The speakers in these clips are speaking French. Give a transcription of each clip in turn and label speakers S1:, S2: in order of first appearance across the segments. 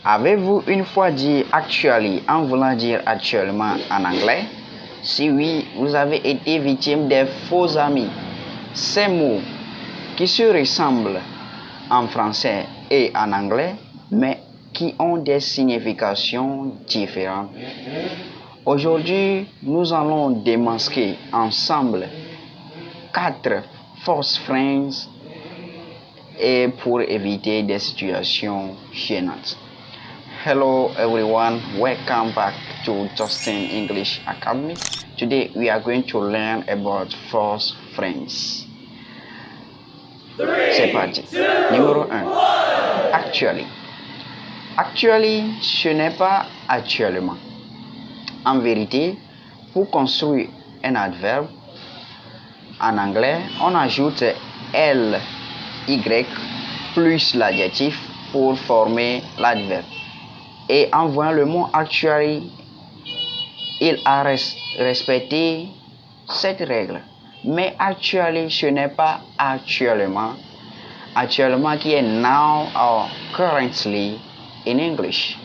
S1: Avez-vous une fois dit actually en voulant dire actuellement en anglais? Si oui, vous avez été victime des faux amis. Ces mots qui se ressemblent en français et en anglais, mais qui ont des significations différentes. Aujourd'hui, nous allons démasquer ensemble 4 false friends et pour éviter des situations gênantes. Hello everyone, welcome back to Justin English Academy. Today we are going to learn about false friends. C'est parti. Numéro 1. Actually. Actually, ce n'est pas actuellement. En vérité, pour construire un adverbe, en anglais, on ajoute ly plus l'adjectif pour former l'adverbe. Et en voyant le mot actually, il a respecté cette règle. Mais actually, ce n'est pas actuellement. Actuellement qui est now or currently in English.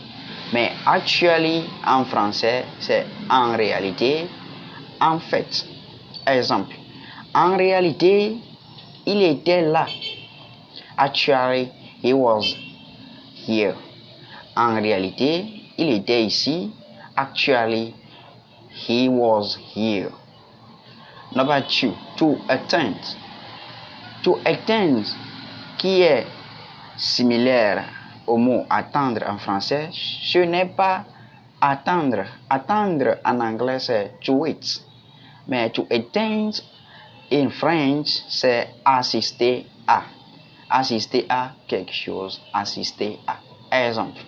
S1: Mais actually en français, c'est en réalité, en fait. Exemple. En réalité, il était là. Actually, he was here. En réalité, il était ici. Actually, he was here. Number 2. To attend. To attend, qui est similaire au mot attendre en français, ce n'est pas attendre. Attendre en anglais, c'est to wait. Mais to attend in French, c'est assister à. Assister à quelque chose. Assister à. Exemple.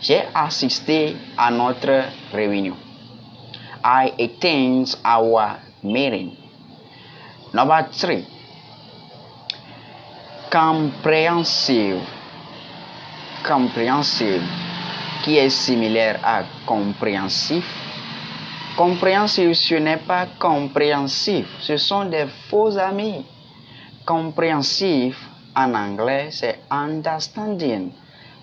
S1: J'ai assisté à notre réunion. I attend our meeting. Number 3. Compréhensive. Compréhensive, qui est similaire à compréhensif. Compréhensif, ce n'est pas compréhensif, ce sont des faux amis. Compréhensif, en anglais, c'est understanding.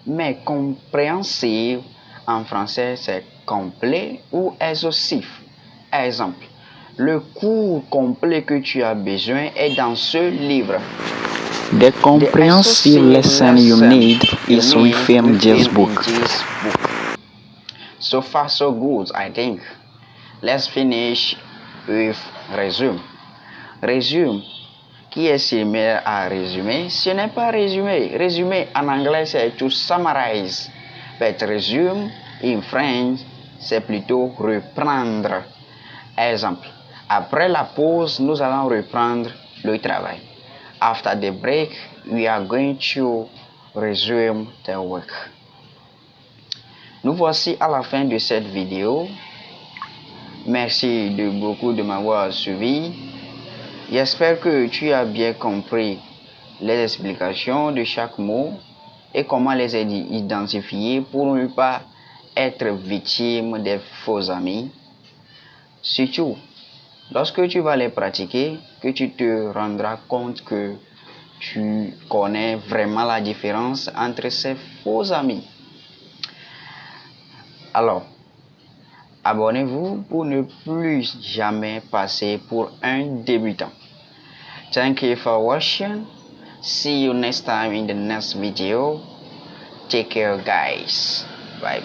S1: Mais compréhensif, en français, c'est complet ou exhaustif. Exemple, le cours complet que tu as besoin est dans ce livre.
S2: The comprehensive lesson you need is within this book.
S1: So far, so good, I think. Let's finish with resume. Resume, qui est similaire à résumé, ce n'est pas résumé. Résumé en anglais, c'est to summarize. But resume in French, c'est plutôt reprendre. Exemple, après la pause, nous allons reprendre le travail. After the break, we are going to resume the work. Nous voici à la fin de cette vidéo. Merci beaucoup de m'avoir suivi. J'espère que tu as bien compris les explications de chaque mot et comment les identifier pour ne pas être victime des faux amis. Surtout, lorsque tu vas les pratiquer, que tu te rendras compte que tu connais vraiment la différence entre ces faux amis. Alors, abonnez-vous pour ne plus jamais passer pour un débutant. Thank you for watching. See you next time in the next video. Take care, guys. Bye.